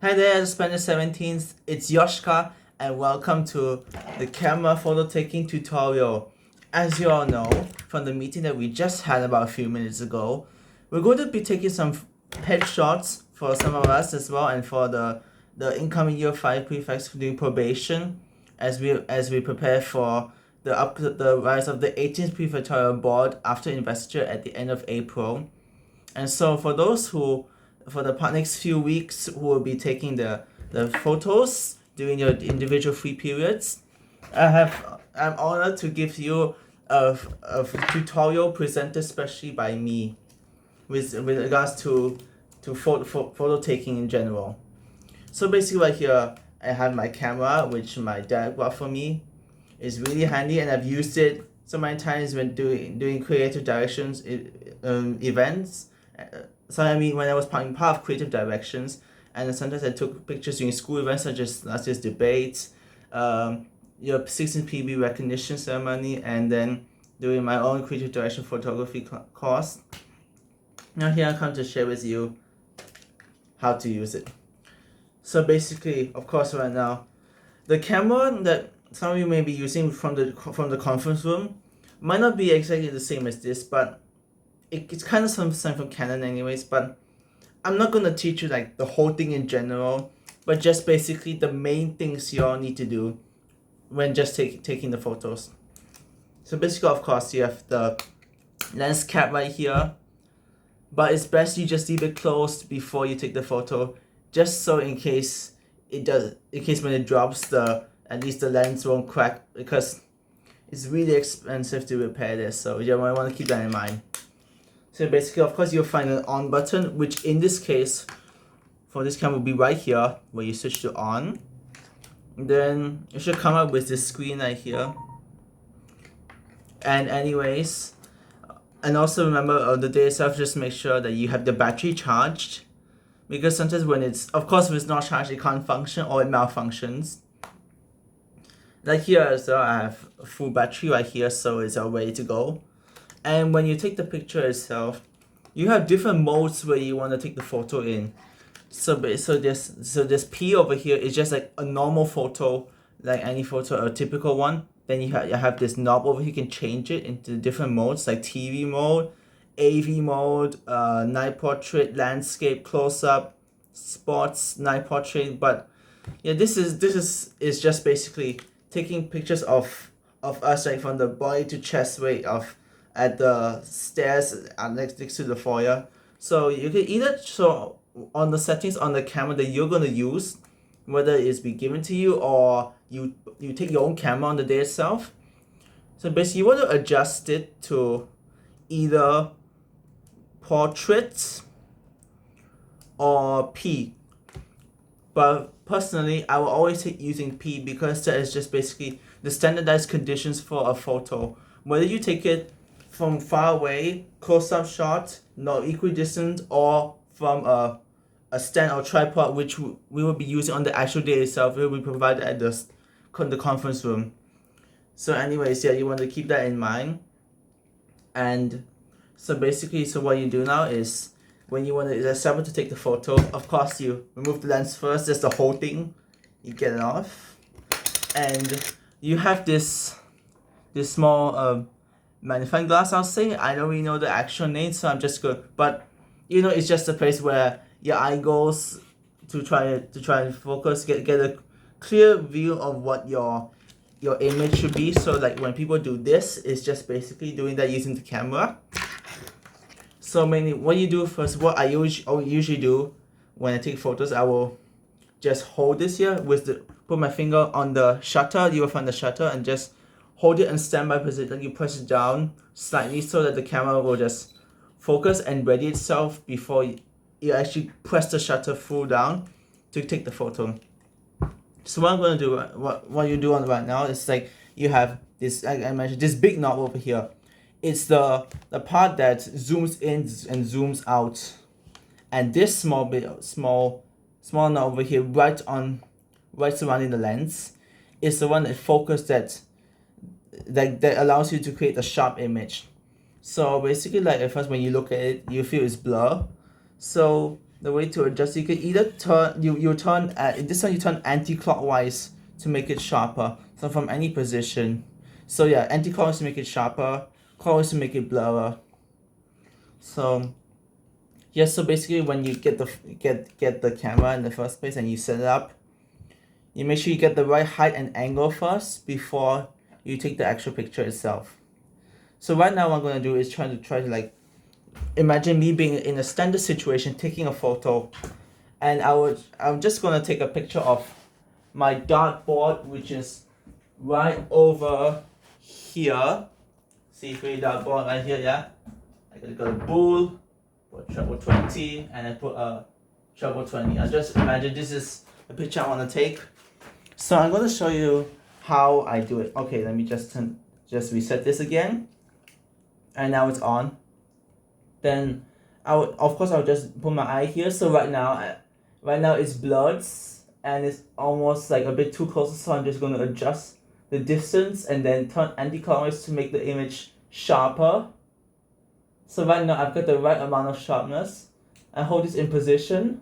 Hi there, Splendid Seventeenth. It's Joschka, and welcome to the camera photo taking tutorial. As you all know from the meeting that we just had about a few minutes ago, we're going to be taking some headshots for some of us as well, and for the incoming year 5 prefects doing probation, as we prepare for the rise of the 18th prefectorial board after investiture at the end of April. And so for those who, for the next few weeks, who will be taking the photos during your individual free periods, I'm honored to give you a tutorial presented specially by me with regards to photo taking in general. So basically right here I have my camera which my dad bought for me. It's really handy and I've used it so many times when doing creative directions events. So I mean, when I was part of creative directions, and sometimes I took pictures during school events such as last year's debates, your 16th PB recognition ceremony, and then doing my own creative direction photography course. Now here I come to share with you how to use it. So basically, of course, right now, the camera that some of you may be using from the conference room might not be exactly the same as this, but it's kind of something from Canon anyways. But I'm not gonna teach you like the whole thing in general, but just basically the main things you all need to do when just taking the photos. So basically, of course, you have the lens cap right here, but it's best you just leave it closed before you take the photo, just so in case when it drops, at least the lens won't crack, because it's really expensive to repair this, so you might want to keep that in mind. So basically, of course, you'll find an on button, which in this case for this camera will be right here where you switch to on. Then it should come up with this screen right here. And anyways, and also remember on the day itself, just make sure that you have the battery charged, because sometimes when it's, of course, if it's not charged, it can't function or it malfunctions. Like here as well, I have a full battery right here, so it's all ready to go. And when you take the picture itself, you have different modes where you want to take the photo in. So this P over here is just like a normal photo, like any photo, a typical one. Then you have this knob over here. You can change it into different modes like TV mode, AV mode, night portrait, landscape, close up, sports, night portrait. But yeah, this is just basically taking pictures of us, like from the body to chest weight of at the stairs next to the foyer. So you can either show on the settings on the camera that you're gonna use, whether it's be given to you or you take your own camera on the day itself. So basically, you want to adjust it to either portrait or P. But personally, I will always take using P because that is just basically the standardized conditions for a photo. Whether you take it from far away, close-up shot, no equidistant, or from a stand or tripod, which we will be using on the actual day itself. It will be provided at the conference room. So anyways, yeah, you want to keep that in mind. And so basically, so what you do now is, when you want to start to take the photo, of course you remove the lens first. That's the whole thing. You get it off, and you have this small magnifying glass. I'll say, I don't really know the actual name, so I'm just good. But it's just a place where your eye goes to try and focus, get a clear view of what your image should be. So like when people do this, it's just basically doing that using the camera. So mainly what you do first, what I usually do when I take photos, I will just hold this here put my finger on the shutter. You will find the shutter and just hold it in standby position. Like you press it down slightly so that the camera will just focus and ready itself before you actually press the shutter full down to take the photo. So what I'm gonna do, what you do on right now is, like, you have this, like I mentioned, this big knob over here. It's the part that zooms in and zooms out, and this small knob over here, right surrounding the lens, is the one that that allows you to create a sharp image. So basically, like at first when you look at it, you feel it's blur. So the way to adjust, you could either turn, you turn, this one you turn anti-clockwise to make it sharper. So from any position. So yeah, anti-clockwise to make it sharper, clockwise to make it blurrer. So yeah, so basically when you get the camera in the first place and you set it up, you make sure you get the right height and angle first before you take the actual picture itself. So right now what I'm gonna do is try to like imagine me being in a standard situation taking a photo, and I'm just gonna take a picture of my dartboard, which is right over here. See my dartboard right here, yeah? I got a bull, put treble 20, and I put a treble 20. I just imagine this is a picture I wanna take. So I'm gonna show you how I do it. Okay, let me just reset this again. And now it's on. Then I'll just put my eye here. So right now it's blurred and it's almost like a bit too close. So I'm just gonna adjust the distance and then turn anti-clockwise to make the image sharper. So right now I've got the right amount of sharpness. I hold this in position,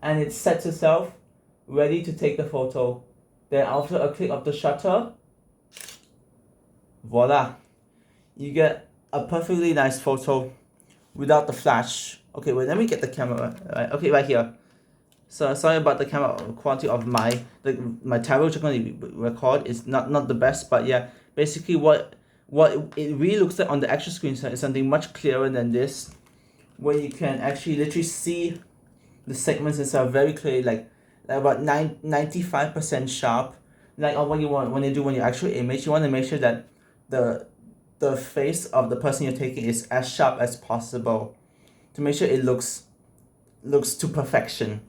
and it sets itself ready to take the photo. Then after a click of the shutter, voila, you get a perfectly nice photo without the flash. Okay, wait, let me get the camera. Okay, right here. So sorry about the camera quality of my tablet which I'm going to record is not the best, but yeah, basically what it really looks like on the actual screen is something much clearer than this, where you can actually literally see the segments inside very clearly, like about 95% sharp. Like when you actually image, you want to make sure that the face of the person you're taking is as sharp as possible to make sure it looks to perfection.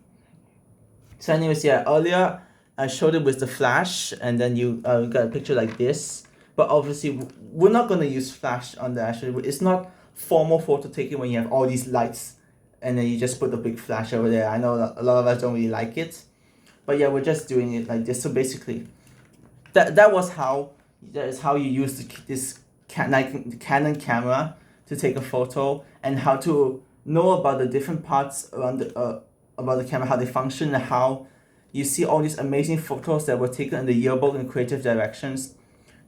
So anyways, yeah, earlier I showed it with the flash, and then you got a picture like this. But obviously we're not gonna use flash on the actual. It's not formal photo taking when you have all these lights and then you just put the big flash over there. I know a lot of us don't really like it, but yeah, we're just doing it like this. So basically, that is how you use this Canon camera to take a photo, and how to know about the different parts around about the camera, how they function, and how you see all these amazing photos that were taken in the yearbook in Creative Directions.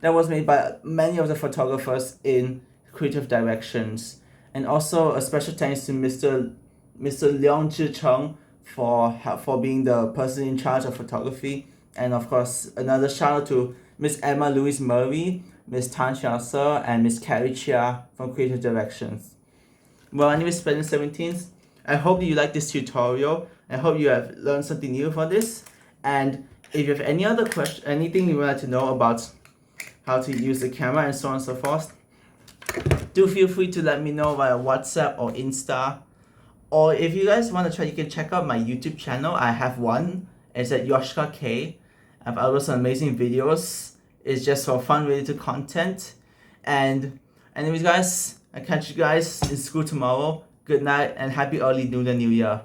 That was made by many of the photographers in Creative Directions. And also a special thanks to Mr. Leong Zhicheng for being the person in charge of photography. And of course, another shout out to Miss Emma Louise Murray, Miss Tan Xiaose, and Miss Carrie Chia from Creative Directions. Well, anyways, Splendid 17th, I hope you like this tutorial. I hope you have learned something new from this. And if you have any other question, anything you would like to know about how to use the camera and so on and so forth, do feel free to let me know via WhatsApp or Insta. Or if you guys want to try, you can check out my YouTube channel. I have one. It's at Joschka K. I've uploaded some amazing videos. It's just for fun related content. And anyways guys, I catch you guys in school tomorrow. Good night and happy early New Year.